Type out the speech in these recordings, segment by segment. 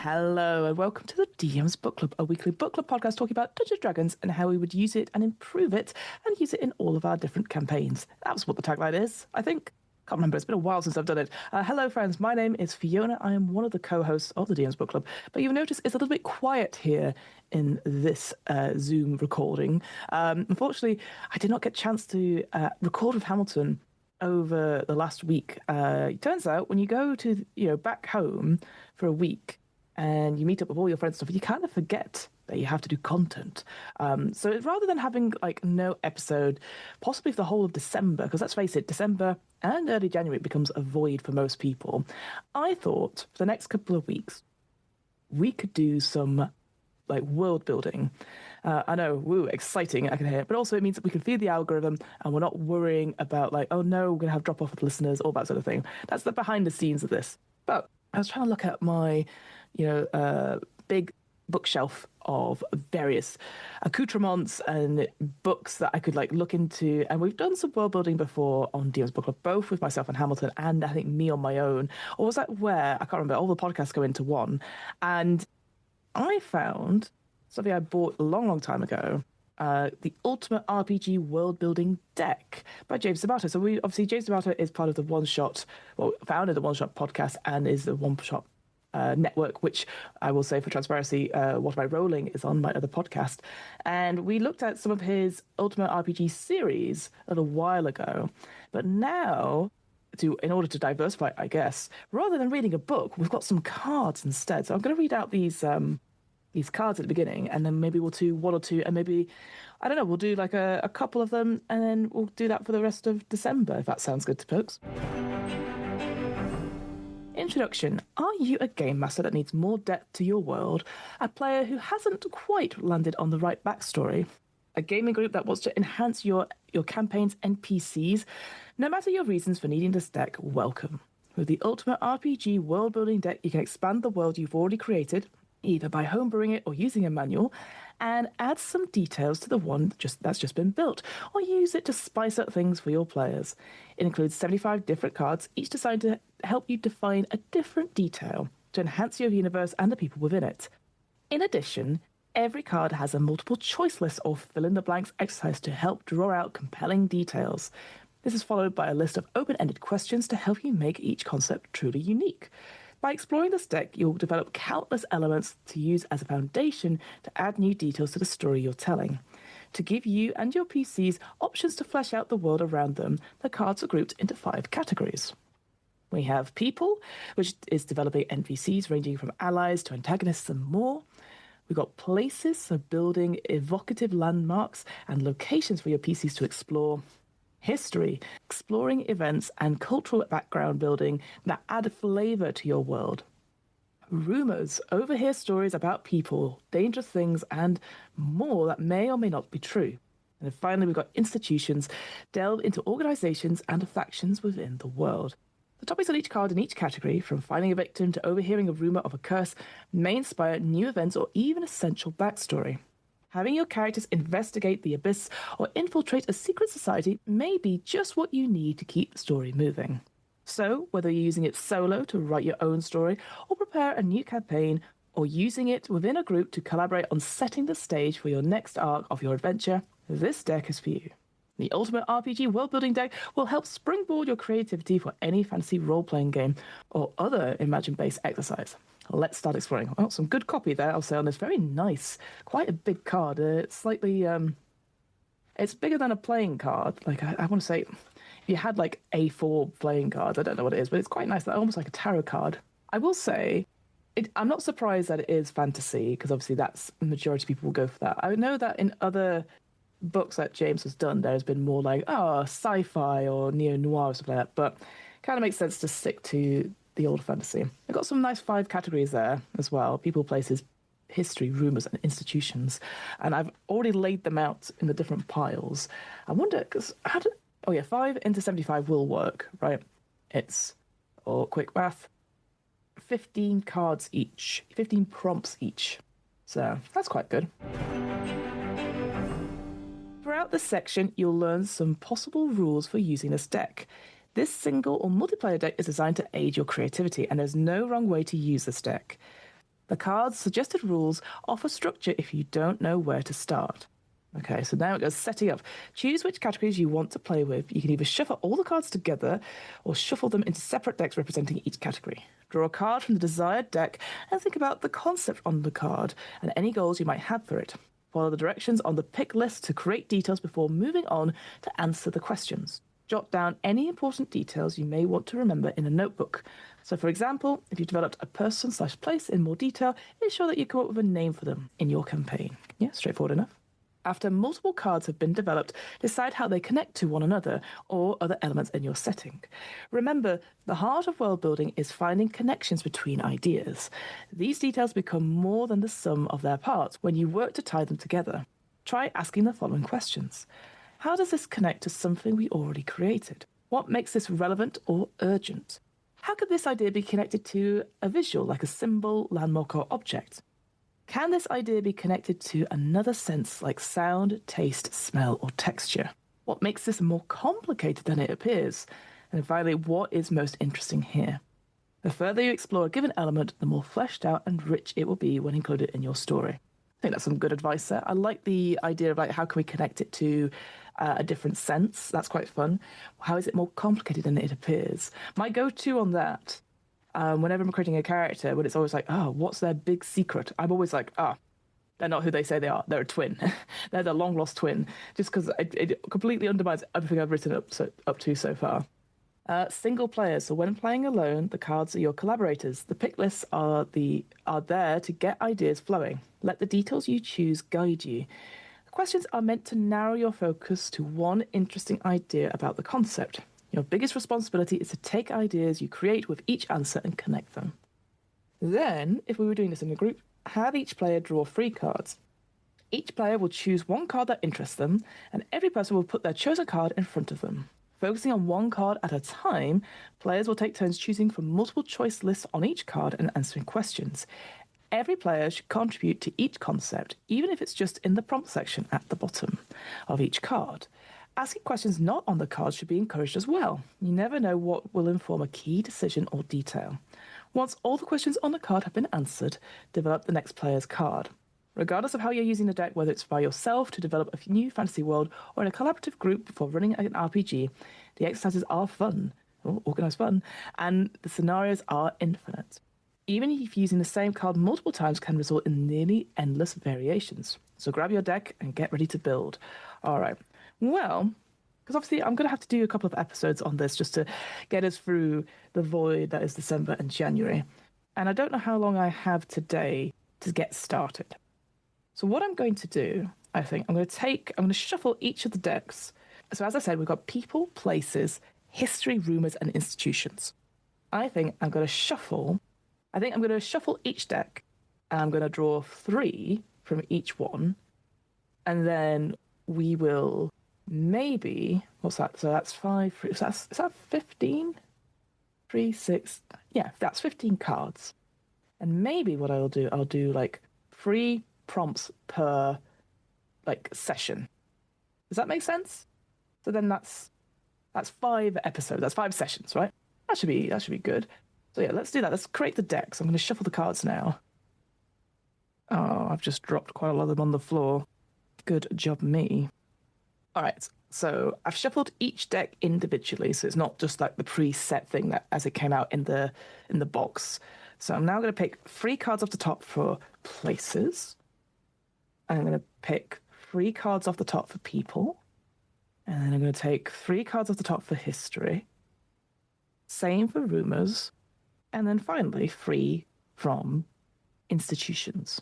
Hello and welcome to the DM's Book Club, a weekly book club podcast talking about Dungeons and Dragons and how we would use it and improve it and use it in all of our different campaigns. That was what the tagline is, I think. Can't remember. It's been a while since I've done it. Hello, friends. My name is Fiona. I am one of the co-hosts of the DM's Book Club. But you've noticed it's a little bit quiet here in this Zoom recording. Unfortunately, I did not get a chance to record with Hamilton over the last week. It turns out when you go to back home for a week and you meet up with all your friends and stuff, you kind of forget that you have to do content. So rather than having no episode, possibly for the whole of December, because let's face it, December and early January becomes a void for most people, I thought for the next couple of weeks, we could do some world building. I know, woo, exciting, I can hear it, but also it means that we can feed the algorithm and we're not worrying about oh no, we're going to have drop off with listeners, all that sort of thing. That's the behind the scenes of this. But I was trying to look at my, big bookshelf of various accoutrements and books that I could look into. And we've done some world building before on DM's Book Club, both with myself and Hamilton, and I think me on my own. Or was that where? I can't remember. All the podcasts go into one. And I found something I bought a long, long time ago, the Ultimate RPG World Building Deck by James D'Amato. So James D'Amato is part of the One Shot, founded the One Shot podcast and is the One Shot network, which I will say for transparency, What Am I Rolling is on my other podcast. And we looked at some of his Ultimate RPG series a little while ago. But now, in order to diversify, I guess, rather than reading a book, we've got some cards instead. So I'm going to read out these cards at the beginning, and then maybe we'll do one or two, and maybe, I don't know, we'll do a couple of them, and then we'll do that for the rest of December, if that sounds good to folks. Introduction. Are you a game master that needs more depth to your world? A player who hasn't quite landed on the right backstory? A gaming group that wants to enhance your campaign's NPCs? No matter your reasons for needing this deck, welcome. With the Ultimate RPG World Building Deck, you can expand the world you've already created, either by homebrewing it or using a manual, and add some details to the one that's just been built, or use it to spice up things for your players. It includes 75 different cards, each designed to help you define a different detail to enhance your universe and the people within it. In addition, every card has a multiple choice list or fill-in-the-blanks exercise to help draw out compelling details. This is followed by a list of open-ended questions to help you make each concept truly unique. By exploring this deck, you'll develop countless elements to use as a foundation to add new details to the story you're telling. To give you and your PCs options to flesh out the world around them, the cards are grouped into 5 categories. We have people, which is developing NPCs ranging from allies to antagonists and more. We've got places, so building evocative landmarks and locations for your PCs to explore. History, exploring events and cultural background building that add flavor to your world. Rumors, overhear stories about people, dangerous things, and more that may or may not be true. And then finally, we've got institutions, delve into organizations and factions within the world. The topics on each card in each category, from finding a victim to overhearing a rumor of a curse, may inspire new events or even essential backstory. Having your characters investigate the abyss or infiltrate a secret society may be just what you need to keep the story moving. So, whether you're using it solo to write your own story or prepare a new campaign, or using it within a group to collaborate on setting the stage for your next arc of your adventure, this deck is for you. The Ultimate RPG World Building Deck will help springboard your creativity for any fantasy role-playing game or other Imagine-based exercise. Let's start exploring. Oh, some good copy there, I'll say, on this. Very nice. Quite a big card. It's slightly... it's bigger than a playing card. I want to say, if you had A4 playing cards, I don't know what it is, but it's quite nice. Almost like a tarot card. I will say, I'm not surprised that it is fantasy, because obviously that's the majority of people will go for that. I know that in other books that James has done, there's been more sci-fi or neo-noir or something like that, but kind of makes sense to stick to the old fantasy. I've got some nice 5 categories there as well. People, places, history, rumors, and institutions. And I've already laid them out in the different piles. I wonder, because 5 into 75 will work, right? It's, quick math, 15 cards each, 15 prompts each. So that's quite good. Throughout this section, you'll learn some possible rules for using this deck. This single or multiplayer deck is designed to aid your creativity, and there's no wrong way to use this deck. The card's suggested rules offer structure if you don't know where to start. Okay, so now it goes setting up. Choose which categories you want to play with. You can either shuffle all the cards together or shuffle them into separate decks representing each category. Draw a card from the desired deck and think about the concept on the card and any goals you might have for it. Follow the directions on the pick list to create details before moving on to answer the questions. Jot down any important details you may want to remember in a notebook. So, for example, if you've developed a person/place in more detail, ensure that you come up with a name for them in your campaign. Yeah, straightforward enough. After multiple cards have been developed, decide how they connect to one another or other elements in your setting. Remember, the heart of world building is finding connections between ideas. These details become more than the sum of their parts when you work to tie them together. Try asking the following questions. How does this connect to something we already created? What makes this relevant or urgent? How could this idea be connected to a visual, like a symbol, landmark, or object? Can this idea be connected to another sense like sound, taste, smell, or texture? What makes this more complicated than it appears? And finally, what is most interesting here? The further you explore a given element, the more fleshed out and rich it will be when included in your story. I think that's some good advice there. I like the idea of like how can we connect it to a different sense. That's quite fun. How is it more complicated than it appears? My go-to on that, whenever I'm creating a character, when it's always like, oh, what's their big secret? I'm always like, they're not who they say they are. They're a twin. They're the long-lost twin. Just because it completely undermines everything I've written up to so far. Single players. So when playing alone, the cards are your collaborators. The pick lists are there to get ideas flowing. Let the details you choose guide you. The questions are meant to narrow your focus to one interesting idea about the concept. Your biggest responsibility is to take ideas you create with each answer and connect them. Then, if we were doing this in a group, have each player draw 3 cards. Each player will choose one card that interests them, and every person will put their chosen card in front of them. Focusing on one card at a time, players will take turns choosing from multiple choice lists on each card and answering questions. Every player should contribute to each concept, even if it's just in the prompt section at the bottom of each card. Asking questions not on the card should be encouraged as well. You never know what will inform a key decision or detail. Once all the questions on the card have been answered, develop the next player's card. Regardless of how you're using the deck, whether it's by yourself to develop a new fantasy world or in a collaborative group before running an RPG, the exercises are fun, organised fun, and the scenarios are infinite. Even if using the same card multiple times can result in nearly endless variations. So grab your deck and get ready to build. All right. Well, because obviously I'm going to have to do a couple of episodes on this just to get us through the void that is December and January. And I don't know how long I have today to get started. So what I'm going to do, I think, I'm going to shuffle each of the decks. So as I said, we've got people, places, history, rumors, and institutions. I think I'm going to shuffle each deck, and I'm going to draw 3 from each one, and then we will maybe, what's that? So that's 5, is that 15? 3, 6, yeah, that's 15 cards. And maybe what I'll do like 3 prompts per like session. Does that make sense? So then that's 5 episodes. That's 5 sessions, right? That should be good. So yeah, let's do that. Let's create the decks. I'm going to shuffle the cards now. Oh, I've just dropped quite a lot of them on the floor. Good job, me. All right, so I've shuffled each deck individually, so it's not just like the preset thing that as it came out in the box. So I'm now going to pick 3 cards off the top for places. I'm going to pick 3 cards off the top for people. And then I'm going to take 3 cards off the top for history. Same for rumors. And then finally, 3 from institutions.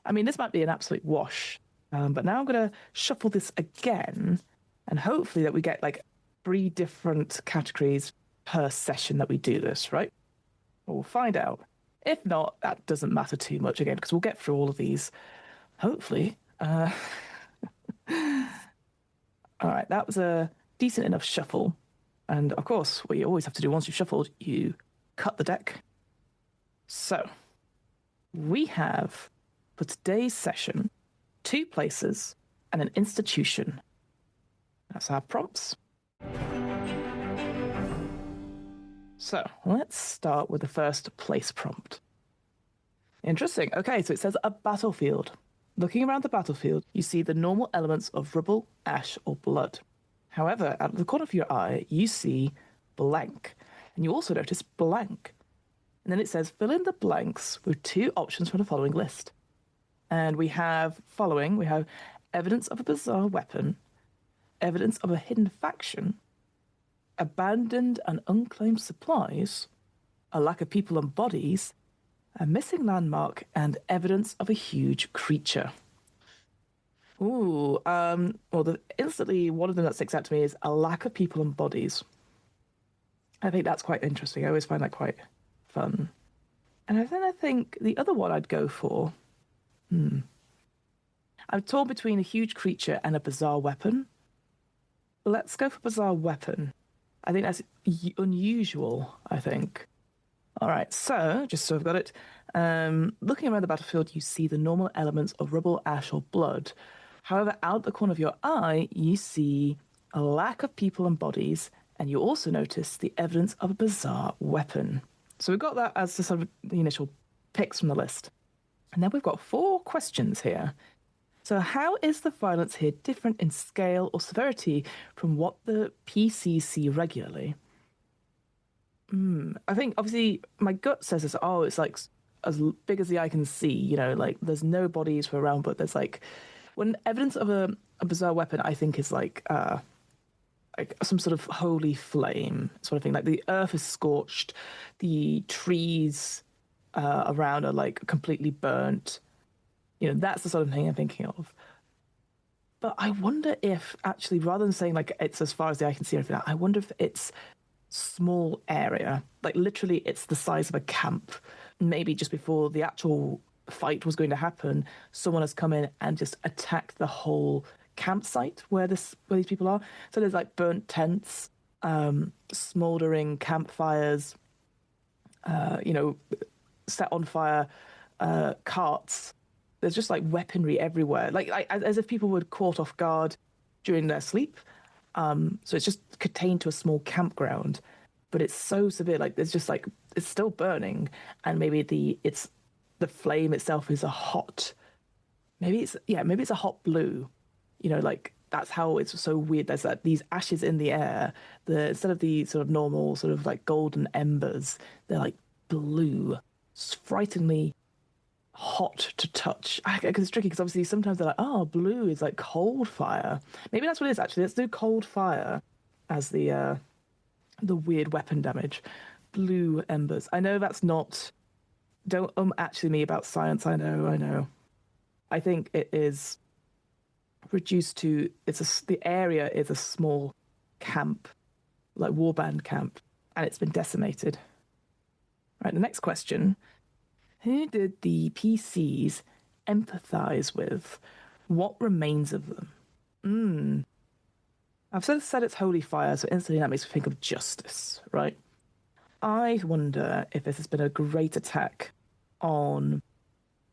I mean, this might be an absolute wash. But now I'm going to shuffle this again. And hopefully that we get like 3 different categories per session that we do this, right? We'll find out. If not, that doesn't matter too much again, because we'll get through all of these. Hopefully. All right, that was a decent enough shuffle. And of course, what you always have to do once you've shuffled, you cut the deck. So, we have, for today's session, 2 places and an institution. That's our prompts. So, let's start with the first place prompt. Interesting. Okay, so it says a battlefield. Looking around the battlefield, you see the normal elements of rubble, ash, or blood. However, out of the corner of your eye, you see blank. And you also notice blank. And then it says fill in the blanks with two options from the following list. And we have evidence of a bizarre weapon, evidence of a hidden faction, abandoned and unclaimed supplies, a lack of people and bodies, a missing landmark, and evidence of a huge creature. Instantly, one of them that sticks out to me is a lack of people and bodies. I think that's quite interesting. I always find that quite fun. And then I think the other one I'd go for, I'm torn between a huge creature and a bizarre weapon. Let's go for bizarre weapon. I think that's unusual, I think. All right, so just so I've got it, looking around the battlefield, you see the normal elements of rubble, ash, or blood. However, out the corner of your eye, you see a lack of people and bodies, and you also notice the evidence of a bizarre weapon. So we've got that as the sort of the initial picks from the list. And then we've got 4 questions here. So how is the violence here different in scale or severity from what the PCs see regularly? I think obviously my gut says this. Oh, it's like as big as the eye can see. You know, like there's no bodies for around, but there's like when evidence of a bizarre weapon, I think is like some sort of holy flame sort of thing. Like the earth is scorched, the trees around are like completely burnt. You know, that's the sort of thing I'm thinking of. But I wonder if actually, rather than saying like it's as far as the eye can see or anything, I wonder if it's small area. Like literally it's the size of a camp. Maybe just before the actual fight was going to happen, someone has come in and just attacked the whole campsite where these people are. So there's like burnt tents, smoldering campfires, set on fire carts. There's just like weaponry everywhere, like as if people were caught off guard during their sleep. So it's just contained to a small campground, but it's so severe. Like there's just like it's still burning, and maybe the flame itself is maybe it's a hot blue. You know, like that's how it's so weird. There's like these ashes in the air. Instead of the sort of normal sort of like golden embers, they're like blue, frighteningly hot to touch. Because it's tricky because obviously sometimes they're like, oh, blue is like cold fire. Maybe that's what it is actually. Let's do cold fire as the weird weapon damage. Blue embers. I know that's not. Don't actually me about science. I know. I think it is reduced to the area is a small camp, like warband camp, and it's been decimated. Right. The next question. Who did the PCs empathize with? What remains of them? I've said it's holy fire, so instantly that makes me think of justice, right? I wonder if this has been a great attack on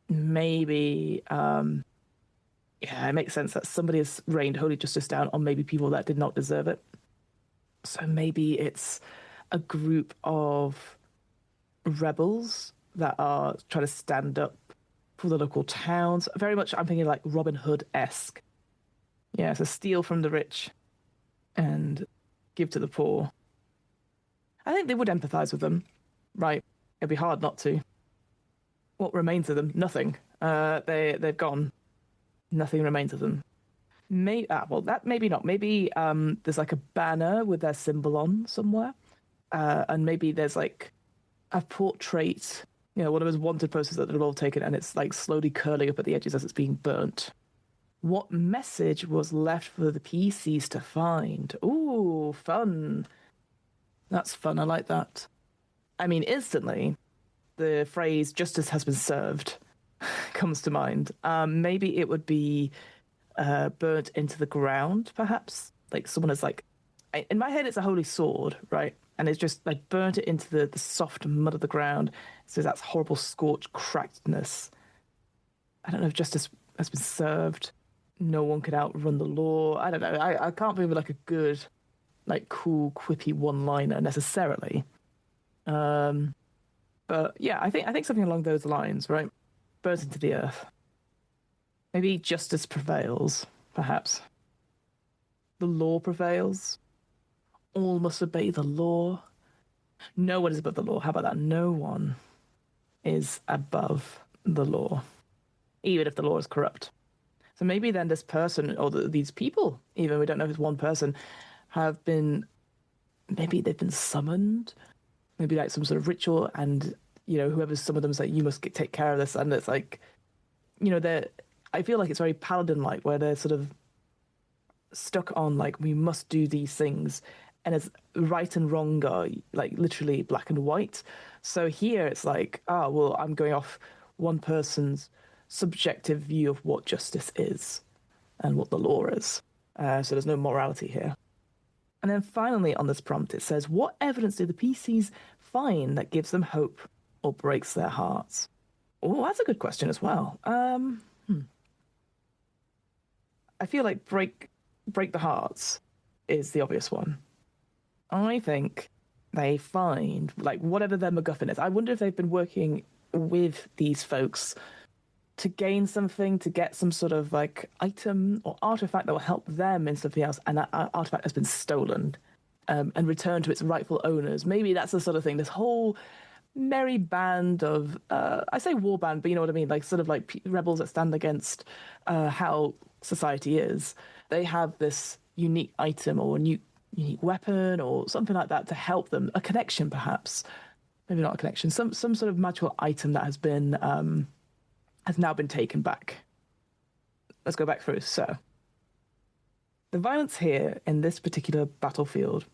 maybe, it makes sense that somebody has rained holy justice down on maybe people that did not deserve it. So maybe it's a group of rebels that are trying to stand up for the local towns. Very much, I'm thinking like Robin Hood-esque. Yeah, so steal from the rich and give to the poor. I think they would empathize with them, right? It'd be hard not to. What remains of them? Nothing. They've gone. Nothing remains of them. Maybe not. Maybe there's like a banner with their symbol on somewhere, and maybe there's like a portrait. You know, one of those wanted posters that they've all taken, and it's like slowly curling up at the edges as it's being burnt. What message was left for the PCs to find? Ooh, fun. That's fun. I like that. I mean, instantly, the phrase "justice has been served" comes to mind. Maybe it would be burnt into the ground, perhaps. Like someone has like, in my head, it's a holy sword, right? And it's just like burnt it into the soft mud of the ground. So that's horrible scorched crackedness. I don't know if justice has been served. No one could outrun the law. I don't know. I can't think of like a good, like cool, quippy one-liner necessarily. But yeah, I think something along those lines, right? Burns into the earth. Maybe justice prevails, perhaps. The law prevails. All must obey the law. No one is above the law. How about that? No one is above the law, even if the law is corrupt. So maybe then this person, or these people, even we don't know if it's one person, have been, maybe they've been summoned, maybe like some sort of ritual, and whoever's summoned them is like, you must take care of this, and it's like, they're. I feel like it's very paladin-like, where they're sort of stuck on like we must do these things, and it's right and wrong are like literally black and white. So here it's like, oh well, I'm going off one person's subjective view of what justice is and what the law is. So there's no morality here. And then finally on this prompt, it says, what evidence do the PCs find that gives them hope or breaks their hearts? Oh, that's a good question as well. I feel like break the hearts is the obvious one. I think they find, like, whatever their MacGuffin is. I wonder if they've been working with these folks to gain something, to get some sort of like item or artifact that will help them in something else, and that artifact has been stolen and returned to its rightful owners. Maybe that's the sort of thing. This whole merry band of, I say war band, but you know what I mean, like sort of like rebels that stand against how society is. They have this unique item or a unique weapon or something like that to help them. A connection, perhaps. Maybe not a connection. Some sort of magical item that has now been taken back. Let's go back through. So, the violence here in this particular battlefield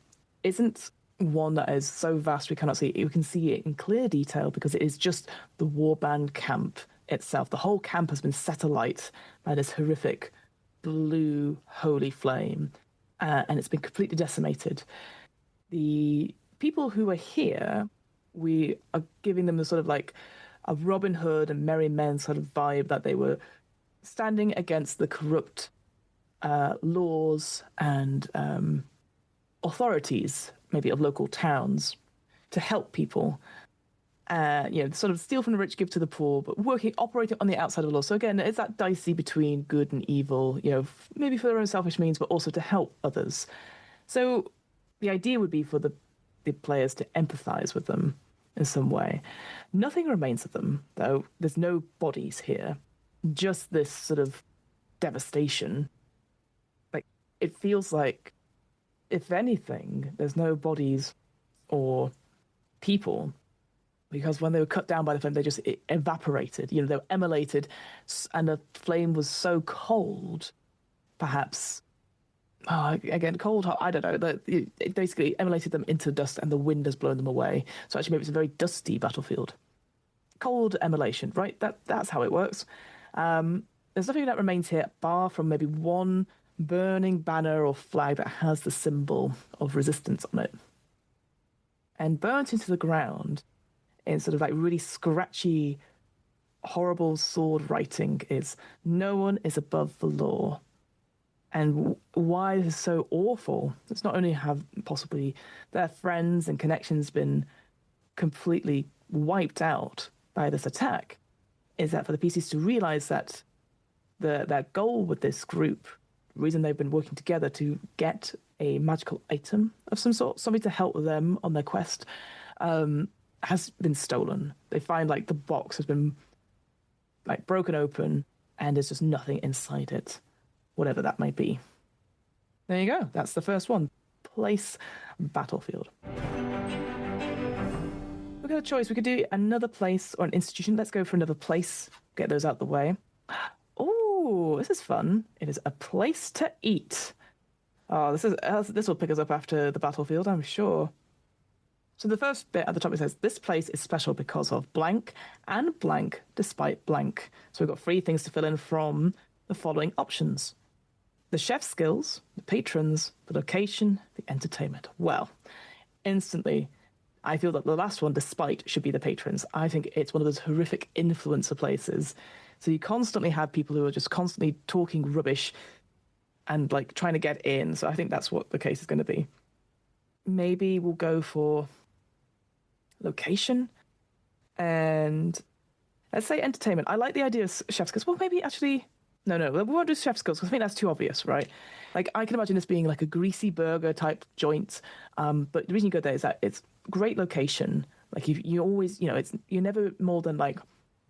isn't one that is so vast we cannot see it. You can see it in clear detail because it is just the warband camp itself. The whole camp has been set alight by this horrific blue holy flame, and it's been completely decimated. The people who are here, we are giving them the sort of like a Robin Hood and Merry Men sort of vibe, that they were standing against the corrupt laws and authorities, maybe of local towns, to help people. Sort of steal from the rich, give to the poor, but operating on the outside of the law. So again, it's that dicey between good and evil, maybe for their own selfish means, but also to help others. So the idea would be for the players to empathize with them in some way. Nothing remains of them, though. There's no bodies here. Just this sort of devastation. Like, it feels like, if anything, there's no bodies or people, because when they were cut down by the flame, they just evaporated. They were emulated, and the flame was so cold, perhaps. Again, cold, hot, I don't know. It basically emulated them into dust, and the wind has blown them away. So actually, maybe it's a very dusty battlefield. Cold emulation, right? That's how it works. There's nothing that remains here, bar from maybe one burning banner or flag that has the symbol of resistance on it. And burnt into the ground in sort of like really scratchy, horrible sword writing is, no one is above the law. And why this is so awful, it's not only have possibly their friends and connections been completely wiped out by this attack, is that for the PCs to realize that their goal with this group, the reason they've been working together to get a magical item of some sort, something to help them on their quest, has been stolen. They find like the box has been like broken open and there's just nothing inside it, whatever that might be. There you go. That's the first one. Place battlefield. We've got a choice. We could do another place or an institution. Let's go for another place. Get those out the way. Oh, this is fun. It is a place to eat. Oh, this will pick us up after the battlefield, I'm sure. So the first bit at the top, it says, this place is special because of blank and blank despite blank. So we've got 3 things to fill in from the following options: the chef's skills, the patrons, the location, the entertainment. Well, instantly, I feel that the last one, despite, should be the patrons. I think it's one of those horrific influencer places. So you constantly have people who are just constantly talking rubbish and like trying to get in. So I think that's what the case is going to be. Maybe we'll go for location. And let's say entertainment. I like the idea of chef's skills. Well, maybe actually, no, we won't do chef's skills because I think that's too obvious, right? Like I can imagine this being like a greasy burger type joint. But the reason you go there is that it's great location. Like you always, you're never more than like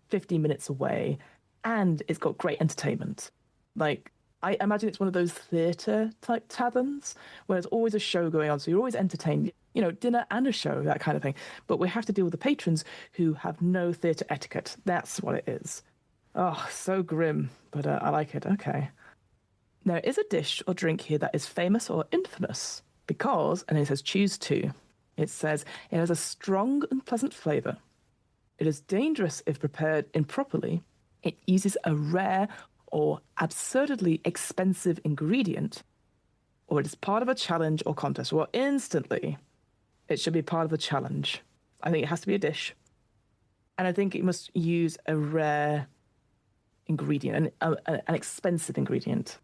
15 minutes away, and it's got great entertainment. Like I imagine it's one of those theatre type taverns where there's always a show going on, so you're always entertained. Dinner and a show, that kind of thing. But we have to deal with the patrons who have no theatre etiquette. That's what it is. Oh, so grim, but I like it. Okay. Now, is a dish or drink here that is famous or infamous? Because, and it says choose two. It says it has a strong and pleasant flavour. It is dangerous if prepared improperly. It uses a rare or absurdly expensive ingredient, or it is part of a challenge or contest. Well, instantly, it should be part of the challenge. I think it has to be a dish. And I think it must use a rare ingredient, an expensive ingredient.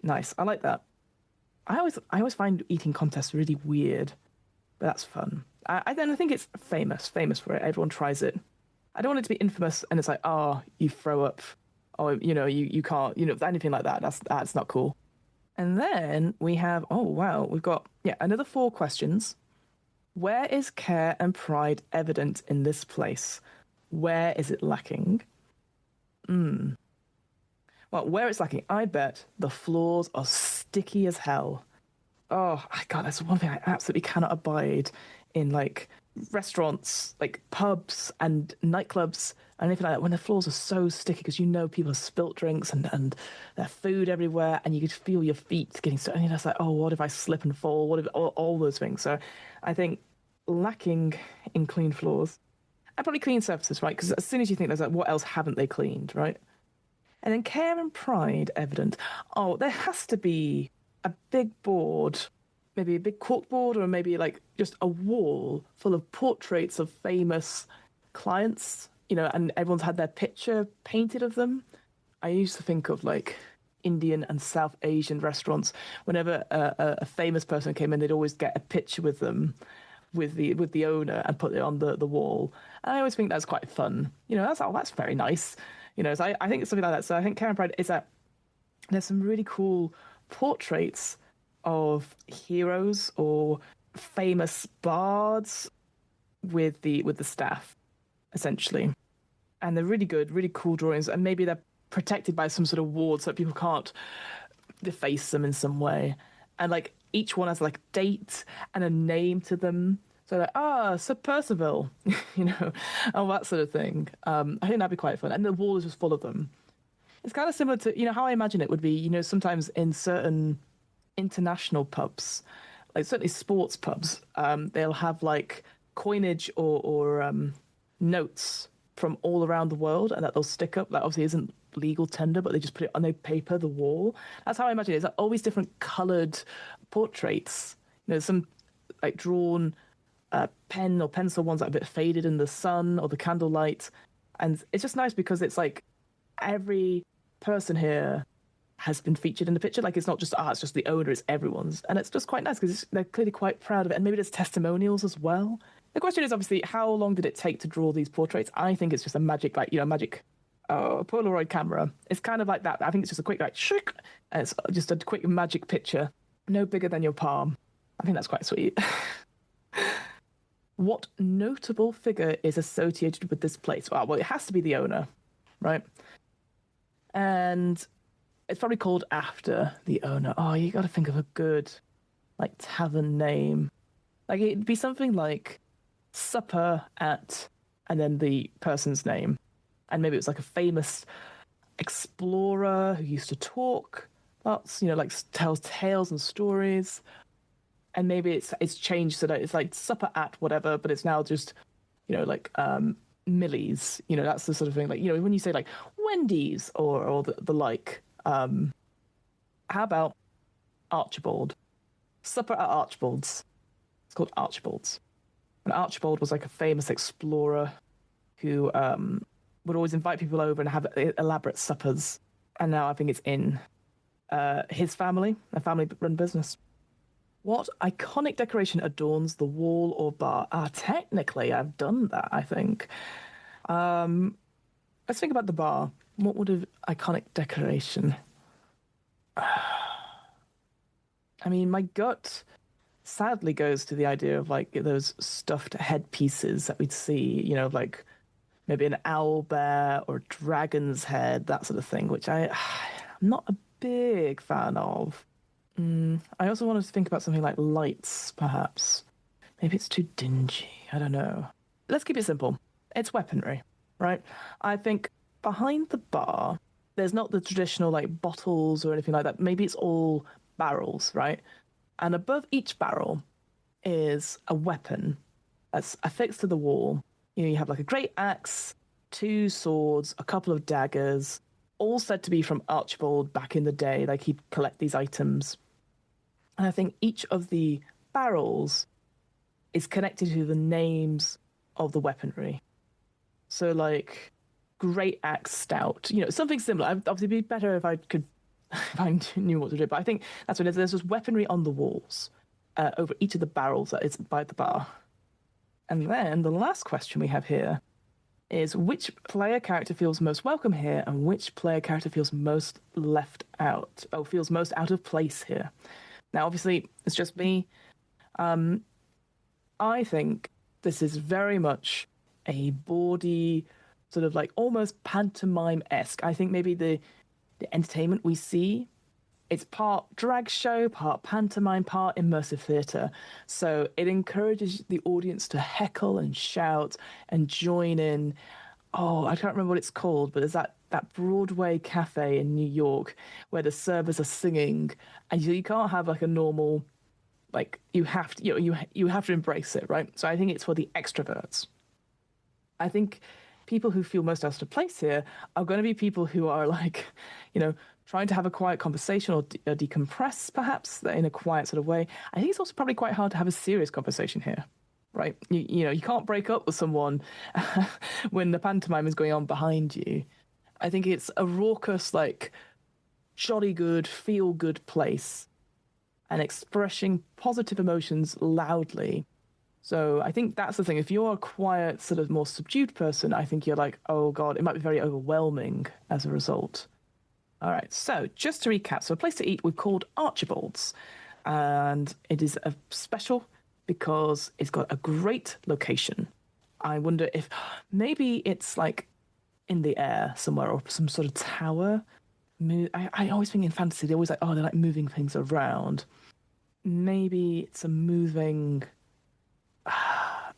Nice. I like that. I always find eating contests really weird, but that's fun. I think it's famous for it. Everyone tries it. I don't want it to be infamous and it's like, oh, you throw up. Oh, you can't, anything like that. That's not cool. And then we have, oh, wow, we've got, another 4 questions. Where is care and pride evident in this place? Where is it lacking? Well, where it's lacking, I bet the floors are sticky as hell. Oh, God, that's one thing I absolutely cannot abide in, like, restaurants, like pubs and nightclubs and anything like that, when the floors are so sticky because people have spilt drinks and there's food everywhere and you could feel your feet getting so, and you're just like, oh, what if I slip and fall? What if all those things? So I think lacking in clean floors and probably clean surfaces, right? Because as soon as you think there's like, what else haven't they cleaned, right? And then care and pride evident. Oh, there has to be a big board, maybe a big cork board, or maybe like just a wall full of portraits of famous clients, and everyone's had their picture painted of them. I used to think of like Indian and South Asian restaurants. Whenever a famous person came in, they'd always get a picture with them, with the owner, and put it on the wall. And I always think that's quite fun. That's very nice. So I think it's something like that. So I think care and pride is that there's some really cool portraits of heroes or famous bards with the staff, essentially. And they're really good, really cool drawings, and maybe they're protected by some sort of ward so that people can't deface them in some way. And like each one has like date and a name to them. So like, Sir Percival, all that sort of thing. I think that'd be quite fun. And the wall is just full of them. It's kind of similar to, how I imagine it would be, sometimes in certain international pubs, like certainly sports pubs, they'll have like coinage or notes from all around the world, and that they'll stick up. That obviously isn't legal tender, but they just put it on the paper, the wall. That's how I imagine it. It's like always different coloured portraits. Some like drawn pen or pencil ones that are a bit faded in the sun or the candlelight, and it's just nice because it's like every person here has been featured in the picture. Like it's not just it's just the owner, it's everyone's, and it's just quite nice because they're clearly quite proud of it. And maybe there's testimonials as well. The question is obviously how long did it take to draw these portraits? I think it's just a magic Polaroid camera. It's kind of like that. I think it's just a quick shik, and it's just a quick magic picture, no bigger than your palm. I think that's quite sweet. What notable figure is associated with this place? Well, it has to be the owner, right? And it's probably called after the owner. Oh, you got to think of a good, like, tavern name. Like, it'd be something like Supper at, and then the person's name. And maybe it was like a famous explorer who used to talk lots, like tells tales and stories. And maybe it's changed so that it's like Supper at whatever, but it's now just, like Millie's. That's the sort of thing. Like, when you say like Wendy's or the like. How about Archibald? Supper at Archibald's. It's called Archibald's. And Archibald was like a famous explorer who would always invite people over and have elaborate suppers. And now I think it's in his family, a family-run business. What iconic decoration adorns the wall or bar? Technically, I've done that, I think. Let's think about the bar. What would have iconic decoration? I mean, my gut sadly goes to the idea of like those stuffed headpieces that we'd see, like maybe an owl bear or dragon's head, that sort of thing, which I'm not a big fan of. I also wanted to think about something like lights, perhaps. Maybe it's too dingy. I don't know. Let's keep it simple. It's weaponry, right? I think behind the bar, there's not the traditional like bottles or anything like that. Maybe it's all barrels, right? And above each barrel is a weapon that's affixed to the wall. You have like a great axe, two swords, a couple of daggers, all said to be from Archibald back in the day. Like he'd collect these items. And I think each of the barrels is connected to the names of the weaponry. So like great axe stout, something similar. Obviously, it'd be better if I could, if I knew what to do. But I think that's what it is. There's just weaponry on the walls over each of the barrels that is by the bar. And then the last question we have here is which player character feels most welcome here and which player character feels most left out, feels most out of place here. Now, obviously, it's just me. I think this is very much a bawdy, sort of like almost pantomime-esque. I think maybe the entertainment we see, it's part drag show, part pantomime, part immersive theatre. So it encourages the audience to heckle and shout and join in. Oh, I can't remember what it's called, but there's that Broadway cafe in New York where the servers are singing, and you can't have like a normal, like you have to, you have to embrace it, right? So I think it's for the extroverts. I think people who feel most out of place here are going to be people who are like, trying to have a quiet conversation or decompress, perhaps, in a quiet sort of way. I think it's also probably quite hard to have a serious conversation here, right? You can't break up with someone when the pantomime is going on behind you. I think it's a raucous, like, jolly good, feel good place and expressing positive emotions loudly. So I think that's the thing. If you're a quiet, sort of more subdued person, I think you're like, oh God, it might be very overwhelming as a result. All right, so just to recap, so a place to eat we've called Archibald's, and it is a special because it's got a great location. I wonder if maybe it's like in the air somewhere or some sort of tower. I always think in fantasy, they're always like, they're like moving things around. Maybe it's a moving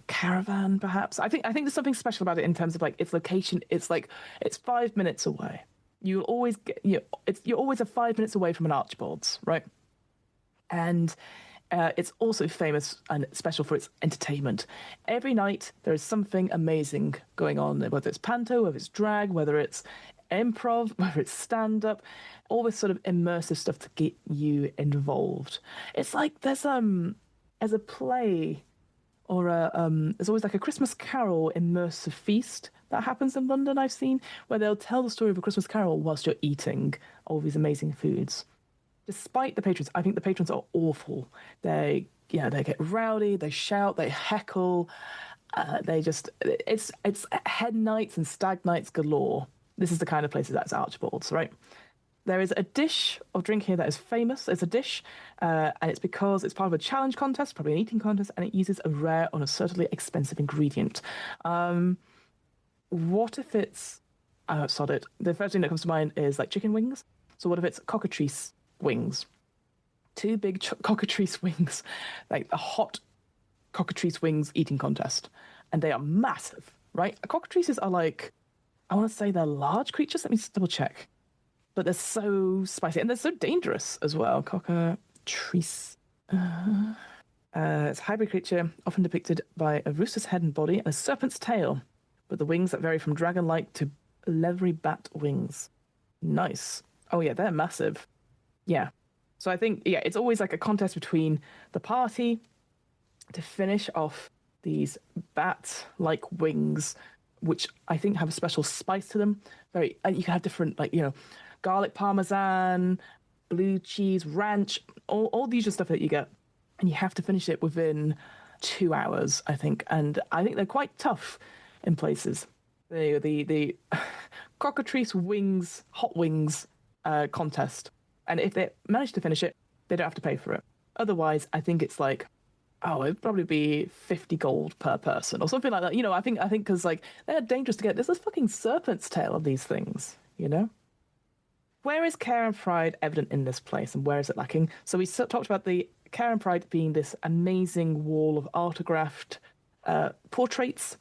caravan, perhaps. I think there's something special about it in terms of like its location. It's like it's 5 minutes away. You always get you're always 5 minutes away from an Archibald's, right? And it's also famous and special for its entertainment. Every night there is something amazing going on, whether it's panto, whether it's drag, whether it's improv, whether it's stand-up, all this sort of immersive stuff to get you involved. It's like there's a play or there's always like a Christmas Carol immersive feast that happens in London, I've seen, where they'll tell the story of a Christmas Carol whilst you're eating all these amazing foods. Despite the patrons, I think the patrons are awful. They get rowdy, they shout, they heckle. It's head nights and stag nights galore. This is the kind of places that's Archibald's, right? There is a dish of drink here that is famous. It's a dish, and it's because it's part of a challenge contest, probably an eating contest, and it uses a rare and assertively expensive ingredient. What if it's... sod it. The first thing that comes to mind is like chicken wings. So what if it's cockatrice wings? Two big cockatrice wings, like a hot cockatrice wings eating contest. And they are massive, right? Cockatrices are like, I want to say they're large creatures. Let me just double check. But they're so spicy and they're so dangerous as well. Cockatrice. It's a hybrid creature, often depicted by a rooster's head and body and a serpent's tail, with the wings that vary from dragon-like to leathery bat wings. Nice. Oh yeah, they're massive. Yeah. So I think, it's always like a contest between the party to finish off these bat-like wings, which I think have a special spice to them. And you can have different, garlic parmesan, blue cheese, ranch, all the usual stuff that you get and you have to finish it within 2 hours, I think. And I think they're quite tough in places. The cockatrice wings, hot wings contest. And if they manage to finish it, they don't have to pay for it. Otherwise, I think it's like, oh, it'd probably be 50 gold per person or something like that. I think because like they're dangerous to get. There's a fucking serpent's tail of these things, Where is care and pride evident in this place, and where is it lacking? So we talked about the care and pride being this amazing wall of autographed portraits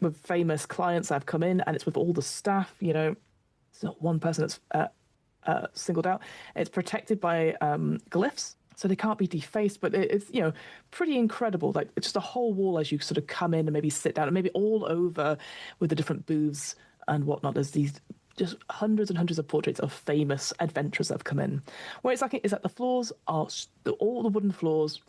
with famous clients that have come in, and it's with all the staff. It's not one person that's singled out. It's protected by glyphs, so they can't be defaced. But it's pretty incredible. Like it's just a whole wall as you sort of come in and maybe sit down, and maybe all over with the different booths and whatnot. There's these just hundreds and hundreds of portraits of famous adventurers that have come in. Where it's like is that the floors are all the wooden floors,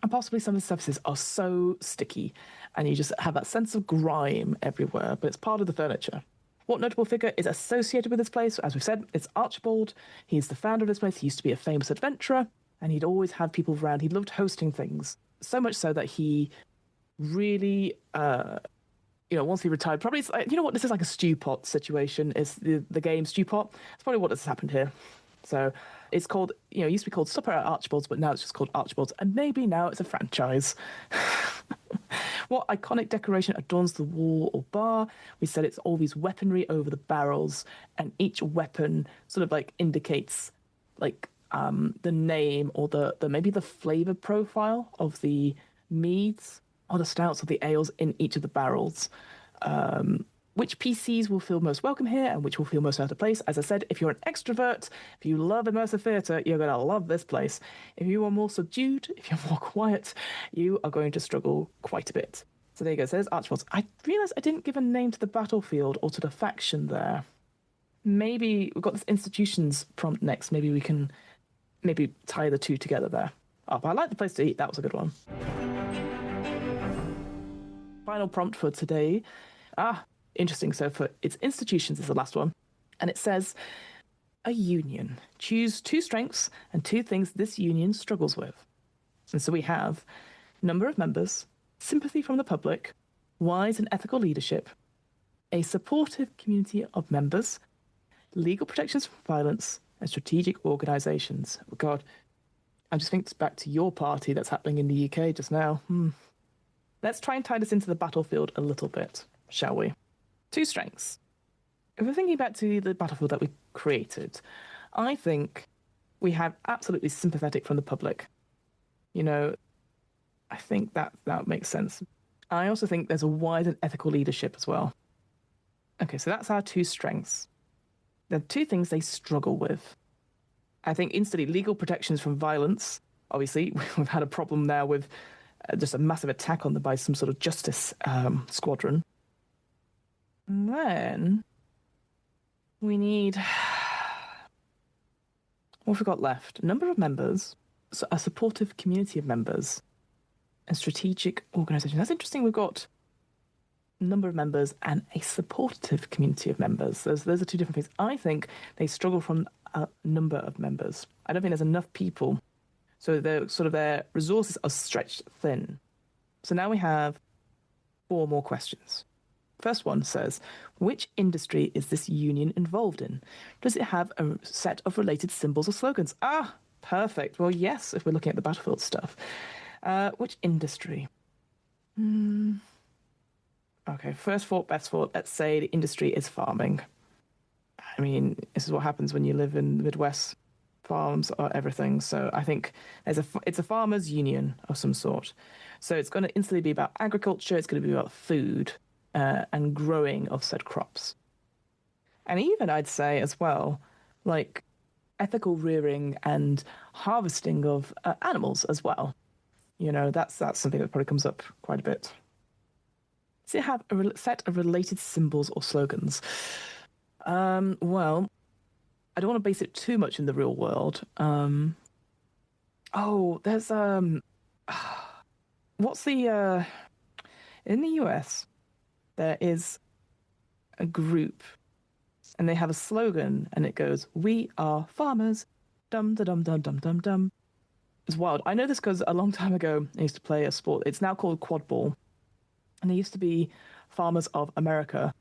and possibly some of the surfaces are so sticky, and you just have that sense of grime everywhere. But it's part of the furniture. What notable figure is associated with this place? As we've said, it's Archibald. He's the founder of this place. He used to be a famous adventurer, and he'd always have people around. He loved hosting things, so much so that he really, once he retired, probably, this is like a stew pot situation. It's the game Stew Pot. It's probably what has happened here. So it's called, it used to be called Supper at Archibald's, but now it's just called Archibald's, and maybe now it's a franchise. What iconic decoration adorns the wall or bar? We said it's all these weaponry over the barrels, and each weapon sort of like indicates like the name or the maybe the flavor profile of the meads or the stouts or the ales in each of the barrels. Which PCs will feel most welcome here and which will feel most out of place. As I said, if you're an extrovert, if you love immersive theatre, you're going to love this place. If you are more subdued, if you're more quiet, you are going to struggle quite a bit. So there you go. So there's Archibald's. I realised I didn't give a name to the battlefield or to the faction there. Maybe we've got this institutions prompt next. Maybe we can tie the two together there. Oh, but I like the place to eat. That was a good one. Final prompt for today. Interesting. So it's institutions is the last one. And it says, a union. Choose 2 strengths and 2 things this union struggles with. And so we have number of members, sympathy from the public, wise and ethical leadership, a supportive community of members, legal protections from violence, and strategic organisations. Oh God, I just think back to your party that's happening in the UK just now. Let's try and tie this into the battlefield a little bit, shall we? 2 strengths. If we're thinking back to the battlefield that we created, I think we have absolutely sympathetic from the public. I think that makes sense. I also think there's a wise and ethical leadership as well. Okay, so that's our 2 strengths. There are 2 things they struggle with. I think instantly legal protections from violence. Obviously, we've had a problem now with just a massive attack on them by some sort of justice squadron. And then we need, what have we got left? A number of members, so a supportive community of members, and strategic organisation. That's interesting. We've got a number of members and a supportive community of members. Those are 2 different things. I think they struggle from a number of members. I don't think there's enough people. So their resources are stretched thin. So now we have 4 more questions. First one says, which industry is this union involved in? Does it have a set of related symbols or slogans? Perfect. Well, yes, if we're looking at the battlefield stuff. Which industry? Okay, first thought, best thought. Let's say the industry is farming. I mean, this is what happens when you live in the Midwest. Farms are everything. So I think it's a farmers' union of some sort. So it's going to instantly be about agriculture. It's going to be about food and growing of said crops. And even I'd say as well, like ethical rearing and harvesting of animals as well. That's something that probably comes up quite a bit. Does it have a set of related symbols or slogans? Well, I don't want to base it too much in the real world. There's what's the in the US there is a group and they have a slogan and it goes, "We are farmers, dum da dum dum dum dum dum." It's wild. I know this because a long time ago I used to play a sport. It's now called quad ball, and it used to be Farmers of America,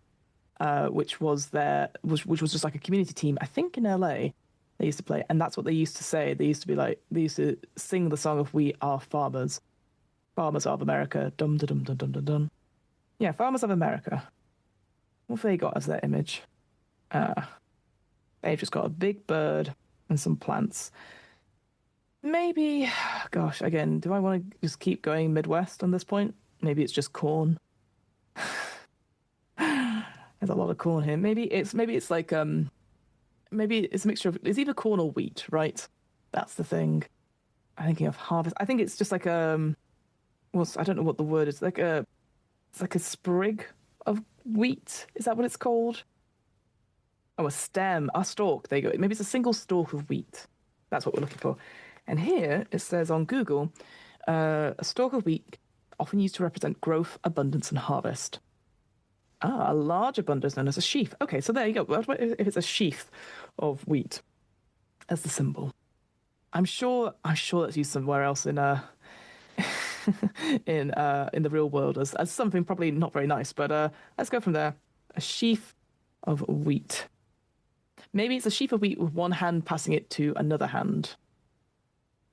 which was just like a community team. I think in LA they used to play, and that's what they used to say. They used to sing the song of "We Are Farmers, Farmers of America." Dum dum dum dum dum dum dum. Yeah, Farmers of America. What have they got as their image? They've just got a big bird and some plants. Maybe, gosh, again, do I want to just keep going Midwest on this point? Maybe it's just corn. There's a lot of corn here. Maybe it's a mixture of it's either corn or wheat, right? That's the thing. I'm thinking of harvest. I think it's just like I don't know what the word is. It's like a sprig of wheat. Is that what it's called? Oh, a stem, a stalk. There you go. Maybe it's a single stalk of wheat. That's what we're looking for. And here it says on Google, a stalk of wheat often used to represent growth, abundance, and harvest. A large abundance known as a sheaf. Okay, so there you go. What if it's a sheaf of wheat as the symbol? I'm sure that's used somewhere else in in the real world as something probably not very nice. But let's go from there. A sheaf of wheat. Maybe it's a sheaf of wheat with one hand passing it to another hand.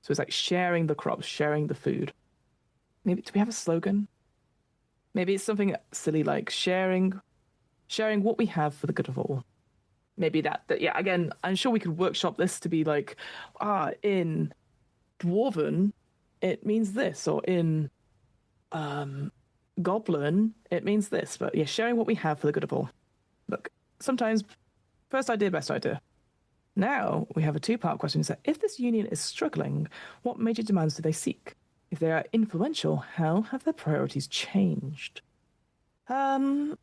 So it's like sharing the crops, sharing the food. Maybe do we have a slogan? Maybe it's something silly like sharing what we have for the good of all. Maybe that yeah, again, I'm sure we could workshop this to be like, in Dwarven, it means this, or in Goblin, it means this. But yeah, sharing what we have for the good of all. Look, sometimes first idea, best idea. Now we have a two-part question. So if this union is struggling, what major demands do they seek? If they are influential, how have their priorities changed? I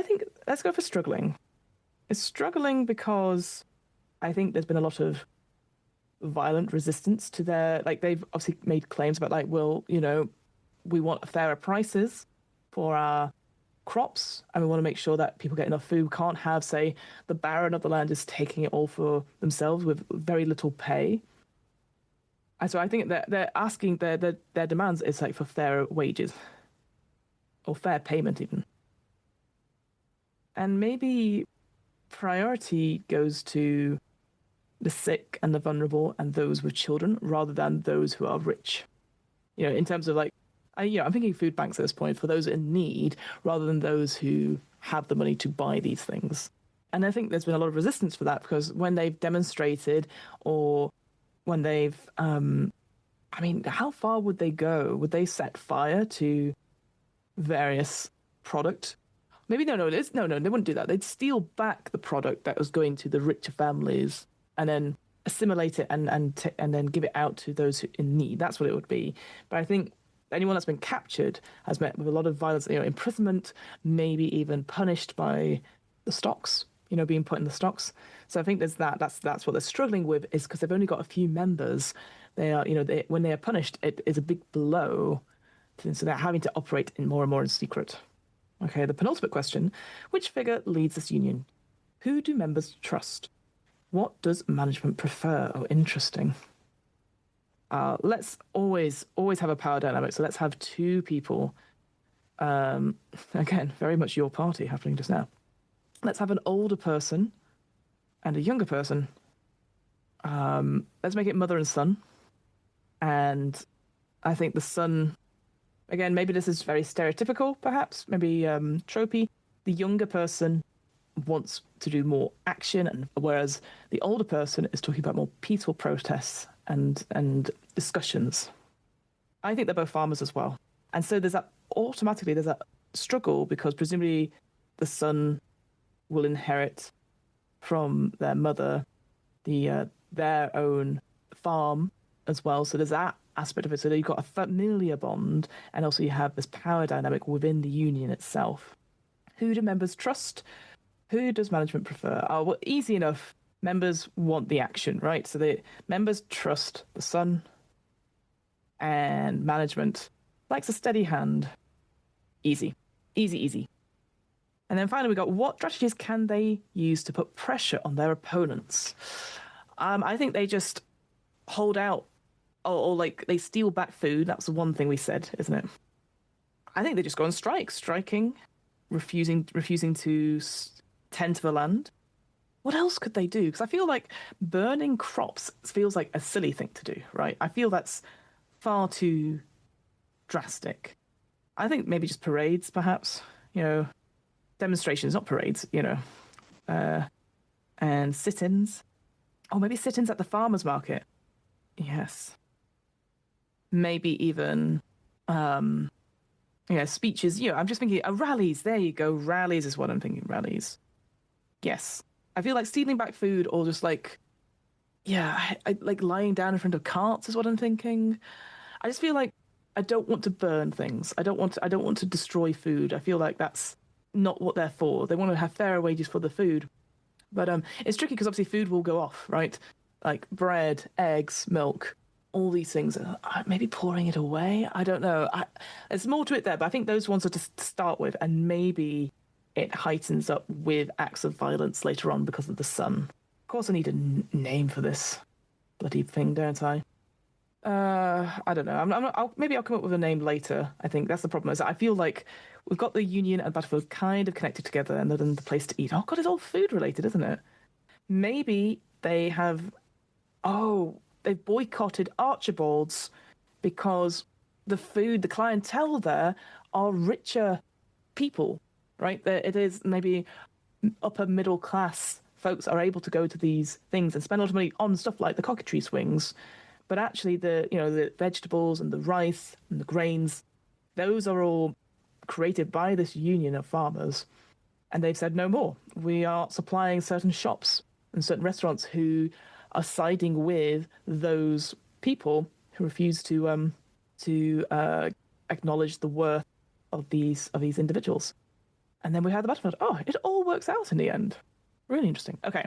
think let's go for struggling. It's struggling because I think there's been a lot of violent resistance to their, like, they've obviously made claims about, like, well, we want fairer prices for our crops, and we want to make sure that people get enough food. We can't have, say, the baron of the land is taking it all for themselves with very little pay. And so I think that they're asking their demands is like for fairer wages or fair payment even. And maybe priority goes to the sick and the vulnerable and those with children rather than those who are rich. In terms of like, I'm thinking food banks at this point for those in need rather than those who have the money to buy these things. And I think there's been a lot of resistance for that because when they've demonstrated or when they've, how far would they go? Would they set fire to various product? Maybe no, they wouldn't do that. They'd steal back the product that was going to the richer families and then assimilate it and then give it out to those who in need. That's what it would be. But I think anyone that's been captured has met with a lot of violence, imprisonment, maybe even punished by the stocks, being put in the stocks. So I think there's that. That's what they're struggling with is because they've only got a few members. They are, when they are punished, it is a big blow. So they're having to operate more and more in secret. Okay, the penultimate question: which figure leads this union? Who do members trust? What does management prefer? Oh, interesting. Let's always have a power dynamic. So let's have two people. Again, very much your party happening just now. Let's have an older person and a younger person. Let's make it mother and son. And I think the son, again, maybe this is very stereotypical, perhaps, maybe tropey. The younger person wants to do more action, and whereas the older person is talking about more peaceful protests and discussions. I think they're both farmers as well. And so there's that struggle because presumably the son will inherit from their mother their own farm as well. So there's that aspect of it. So you've got a familiar bond, and also you have this power dynamic within the union itself. Who do members trust? Who does management prefer? Well, easy enough. Members want the action, right? So the members trust the son, and management likes a steady hand. Easy. And then finally, we got what strategies can they use to put pressure on their opponents? I think they just hold out or like they steal back food. That's the one thing we said, isn't it? I think they just go on strike, striking, refusing to tend to the land. What else could they do? Because I feel like burning crops feels like a silly thing to do, right? I feel that's far too drastic. I think maybe just parades, perhaps. Demonstrations, not parades. And sit-ins. Oh, maybe sit-ins at the farmers market. Yes. Maybe even, speeches. I'm just thinking, rallies. There you go. Rallies is what I'm thinking. Rallies. Yes. I feel like stealing back food or just like, I like lying down in front of carts is what I'm thinking. I just feel like I don't want to burn things. I don't want to destroy food. I feel like that's not what they're for. They want to have fairer wages for the food. But it's tricky because obviously food will go off, right? Like bread, eggs, milk, all these things. Maybe pouring it away. I don't know. There's more to it there, but I think those ones are to start with, and maybe it heightens up with acts of violence later on because of the sun. Of course, I need a name for this bloody thing, don't I? I don't know. Maybe I'll come up with a name later. I think that's the problem. Is that I feel like we've got the Union and Battlefield kind of connected together, and then the place to eat. Oh God, it's all food related, isn't it? Maybe they have. Oh, they've boycotted Archibald's because the clientele there are richer people, right? It is maybe upper middle class folks are able to go to these things and spend a lot of money on stuff like the cockatoo swings. But actually, the vegetables and the rice and the grains, those are all created by this union of farmers. And they've said no more. We are supplying certain shops and certain restaurants who are siding with those people who refuse to acknowledge the worth of these individuals. And then we have the battlefield. Oh, it all works out in the end. Really interesting. Okay.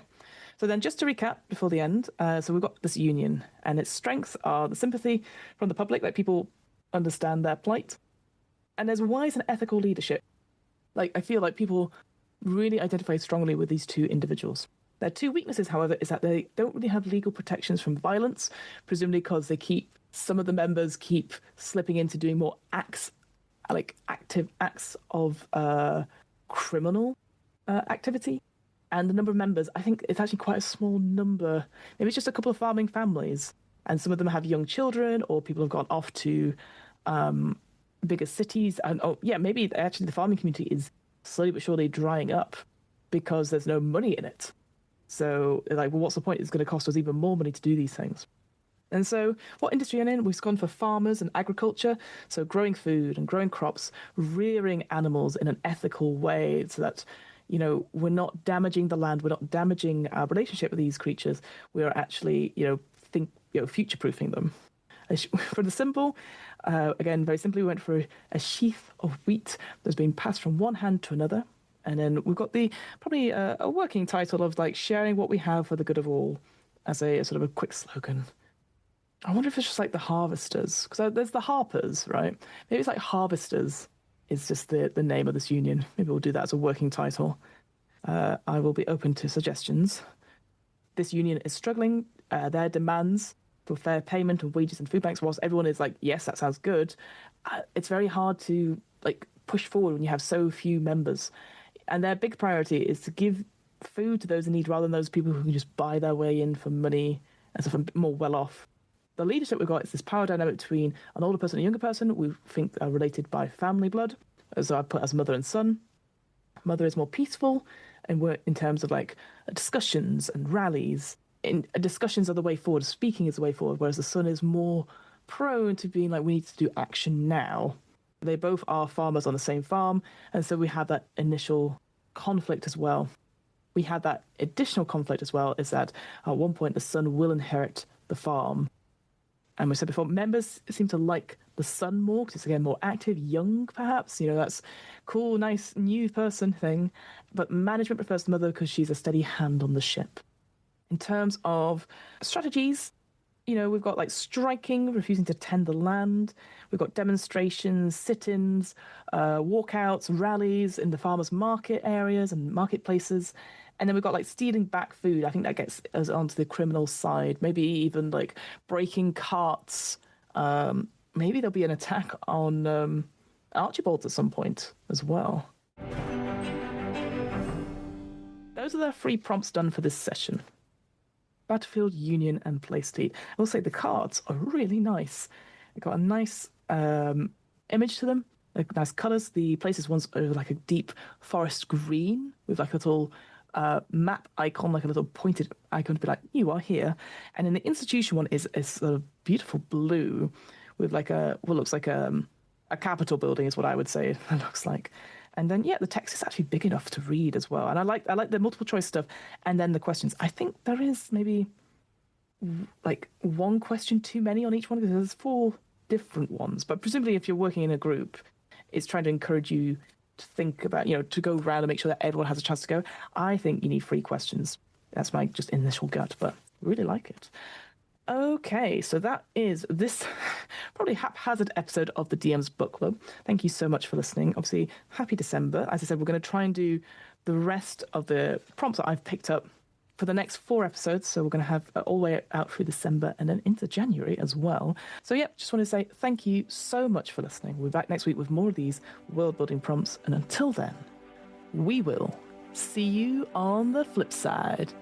So then just to recap before the end, so we've got this union, and its strengths are the sympathy from the public, that people understand their plight. And there's wise and ethical leadership. Like, I feel like people really identify strongly with these two individuals. Their two weaknesses, however, is that they don't really have legal protections from violence, presumably because some of the members keep slipping into doing more acts, like active acts of criminal activity. And the number of members, I think it's actually quite a small number. Maybe it's just a couple of farming families. And some of them have young children, or people have gone off to bigger cities. And maybe actually the farming community is slowly but surely drying up because there's no money in it. So, like, well, what's the point? It's going to cost us even more money to do these things. And so what industry are in? We've gone for farmers and agriculture. So growing food and growing crops, rearing animals in an ethical way so that we're not damaging the land, we're not damaging our relationship with these creatures. We are actually, future-proofing them. For the symbol, again, very simply, we went for a sheaf of wheat that's being passed from one hand to another. And then we've got probably a working title of like sharing what we have for the good of all as a sort of a quick slogan. I wonder if it's just like the harvesters, because there's the harpers, right? Maybe it's like harvesters is just the name of this union. Maybe we'll do that as a working title. I will be open to suggestions. This union is struggling. Their demands for fair payment of wages and food banks, whilst everyone is like, yes, that sounds good, it's very hard to like push forward when you have so few members. And their big priority is to give food to those in need rather than those people who can just buy their way in for money and stuff, a bit more well off. The leadership we've got is this power dynamic between an older person and a younger person. We think are related by family blood. So I put as mother and son. Mother is more peaceful and we're in terms of like discussions and rallies. Discussions are the way forward. Speaking is the way forward, whereas the son is more prone to being like, we need to do action now. They both are farmers on the same farm, and so we have that initial conflict as well. We had that additional conflict as well, is that at one point the son will inherit the farm. And we said before, members seem to like the son more because it's, again, more active, young perhaps. That's cool, nice, new person thing. But management prefers the mother because she's a steady hand on the ship. In terms of strategies, we've got like striking, refusing to tend the land. We've got demonstrations, sit-ins, walkouts, rallies in the farmers' market areas and marketplaces. And then we've got like stealing back food. I think that gets us onto the criminal side. Maybe even like breaking carts. Maybe there'll be an attack on Archibald at some point as well. Those are the 3 prompts done for this session. Battlefield, Union, and Playstyle. I will say the cards are really nice. They've got a nice image to them, like nice colours. The places ones are like a deep forest green with like a little map icon, like a little pointed icon to be like, you are here. And then the institution one is sort of beautiful blue with like what looks like a Capitol building is what I would say it looks like. And then, yeah, the text is actually big enough to read as well. And I like the multiple choice stuff. And then the questions. I think there is maybe like 1 question too many on each one because there's 4 different ones. But presumably if you're working in a group, it's trying to encourage you to think about, to go around and make sure that everyone has a chance to go. I think you need 3 questions. That's my just initial gut, but I really like it. Okay, so that is this probably haphazard episode of the DM's Book Club. Thank you so much for listening. Obviously, happy December. As I said, we're going to try and do the rest of the prompts that I've picked up for the next 4 episodes. So we're going to have all the way out through December and then into January as well. So yeah, just want to say thank you so much for listening. We'll be back next week with more of these world building prompts. And until then, we will see you on the flip side.